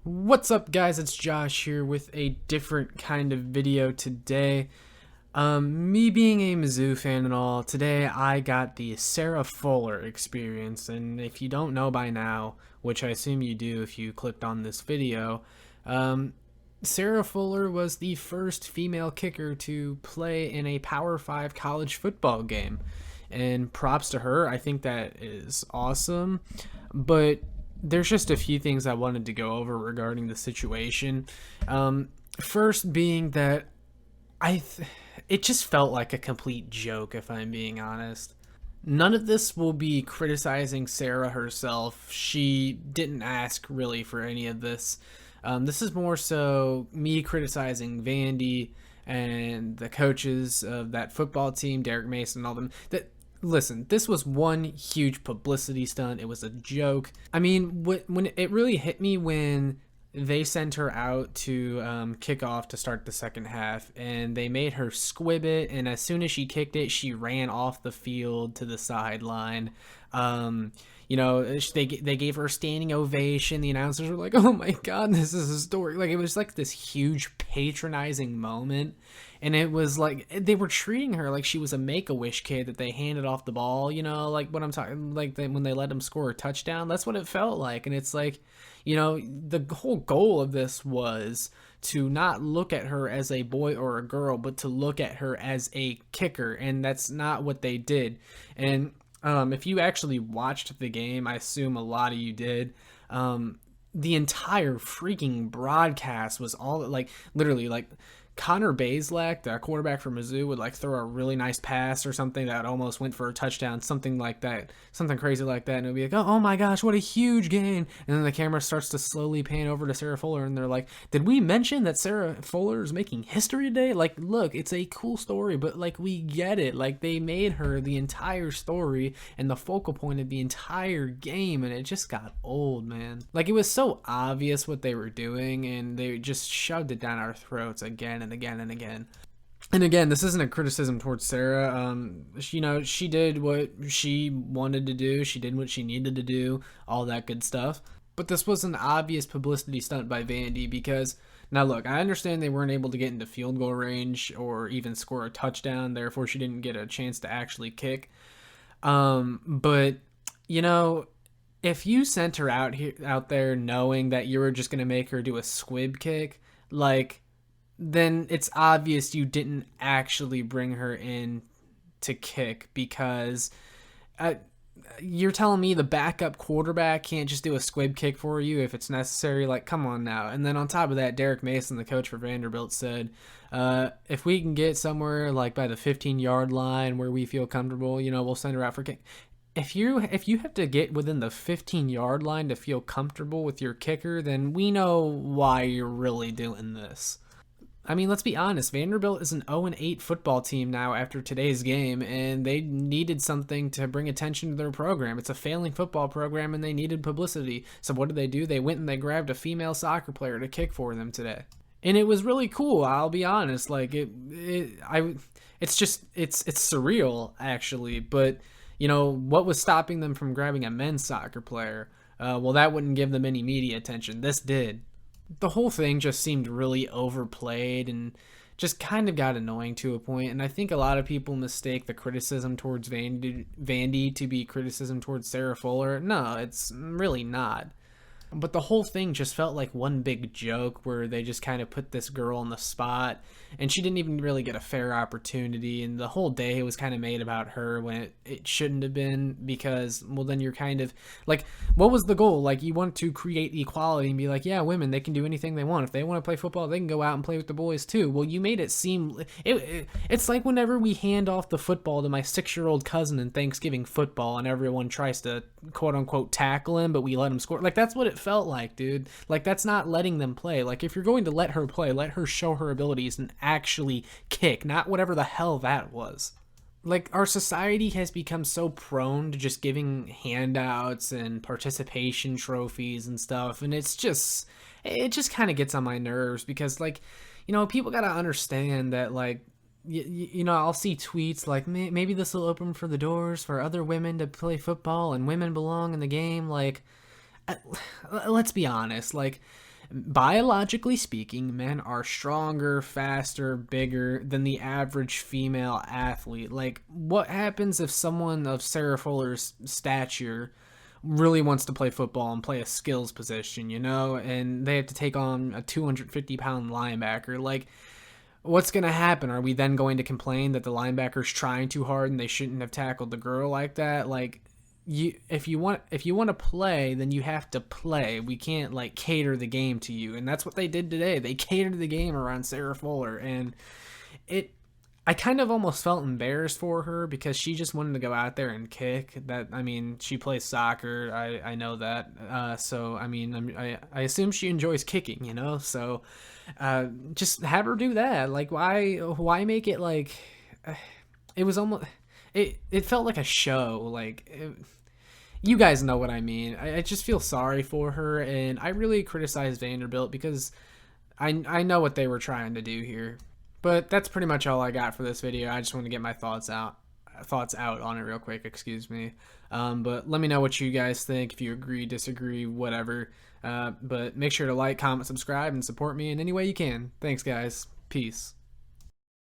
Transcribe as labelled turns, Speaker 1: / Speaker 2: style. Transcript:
Speaker 1: What's up, guys? It's Josh here with a different kind of video today. Me being a Mizzou fan and all, today I got the Sarah Fuller experience, and if you don't know by now, which I assume you do if you clicked on this video, Sarah Fuller was the first female kicker to play in a Power 5 college football game, and props to her. I think that is awesome, but there's just a few things I wanted to go over regarding the situation. First being that it just felt like a complete joke, if I'm being honest. None of this will be criticizing Sarah herself. She didn't ask really for any of this. This is more so me criticizing Vandy and the coaches of that football team, Derek Mason and all them. Listen, this was one huge publicity stunt. It was a joke. I mean, when it really hit me when they sent her out to kick off to start the second half, and they made her squib it, and as soon as she kicked it, she ran off the field to the sideline. They gave her a standing ovation. The announcers were like, "Oh my God, this is historic!" Like, it was like this huge patronizing moment, and it was like they were treating her like she was a Make-A-Wish kid that they handed off the ball. Like what I'm talking, like when they let them score a touchdown. That's what it felt like, and it's like, the whole goal of this was to not look at her as a boy or a girl, but to look at her as a kicker, and that's not what they did. And if you actually watched the game, I assume a lot of you did, the entire freaking broadcast was all like literally like Connor Bazelak, the quarterback for Mizzou, would like throw a really nice pass or something that almost went for a touchdown, something like that, something crazy like that, and it would be like, oh my gosh, what a huge gain. And then the camera starts to slowly pan over to Sarah Fuller, and they're like, did we mention that Sarah Fuller is making history today? Like, look, it's a cool story, but like, we get it. Like, they made her the entire story and the focal point of the entire game, and it just got old, man. Like, it was so obvious what they were doing, and they just shoved it down our throats again and again and again. And again, this isn't a criticism towards Sarah. She did what she wanted to do. She did what she needed to do, all that good stuff. But this was an obvious publicity stunt by Vandy because, now look, I understand they weren't able to get into field goal range or even score a touchdown, therefore she didn't get a chance to actually kick. But, if you sent her out there knowing that you were just going to make her do a squib kick, then it's obvious you didn't actually bring her in to kick because you're telling me the backup quarterback can't just do a squib kick for you if it's necessary? Like, come on now. And then on top of that, Derek Mason, the coach for Vanderbilt, said, if we can get somewhere like by the 15-yard line where we feel comfortable, we'll send her out for kick. If you have to get within the 15-yard line to feel comfortable with your kicker, then we know why you're really doing this. I mean, let's be honest, Vanderbilt is an 0-8 football team now after today's game, and they needed something to bring attention to their program. It's a failing football program, and they needed publicity. So what did they do? They went and they grabbed a female soccer player to kick for them today. And it was really cool, I'll be honest. Like, it's surreal, actually. But, what was stopping them from grabbing a men's soccer player? Well, that wouldn't give them any media attention. This did. The whole thing just seemed really overplayed and just kind of got annoying to a point. And I think a lot of people mistake the criticism towards Vandy to be criticism towards Sarah Fuller. No, it's really not. But the whole thing just felt like one big joke where they just kind of put this girl on the spot, and she didn't even really get a fair opportunity, and the whole day was kind of made about her when it shouldn't have been, because, well, then you're kind of, like, what was the goal? Like, you want to create equality and be like, yeah, women, they can do anything they want. If they want to play football, they can go out and play with the boys too. Well, you made it seem, it's like whenever we hand off the football to my 6-year-old cousin in Thanksgiving football and everyone tries to quote-unquote tackle him, but we let him score. Like, that's what it felt like, dude. Like, that's not letting them play. Like, if you're going to let her play, let her show her abilities and actually kick, not whatever the hell that was. Like, our society has become so prone to just giving handouts and participation trophies and stuff, and it just kind of gets on my nerves because, like, people gotta understand that, like, I'll see tweets like, maybe this will open for the doors for other women to play football and women belong in the game. Like, let's be honest, like, Biologically speaking, men are stronger, faster, bigger than the average female athlete. Like, what happens if someone of Sarah Fuller's stature really wants to play football and play a skills position, you know, and they have to take on a 250-pound linebacker? Like, what's going to happen? Are we then going to complain that the linebacker's trying too hard and they shouldn't have tackled the girl like that? Like, if you want to play, then you have to play. We can't like cater the game to you, and that's what they did today. They catered the game around Sarah Fuller, and it I kind of almost felt embarrassed for her because she just wanted to go out there and kick. That, I mean, she plays soccer. I know that. So I mean, I assume she enjoys kicking, you know. So just have her do that. Like, why make it like it was almost it felt like a show. Like, you guys know what I mean. I just feel sorry for her, and I really criticize Vanderbilt because I know what they were trying to do here. But that's pretty much all I got for this video. I just want to get my thoughts out on it real quick. Excuse me. But let me know what you guys think. If you agree, disagree, whatever. But make sure to like, comment, subscribe, and support me in any way you can. Thanks, guys. Peace.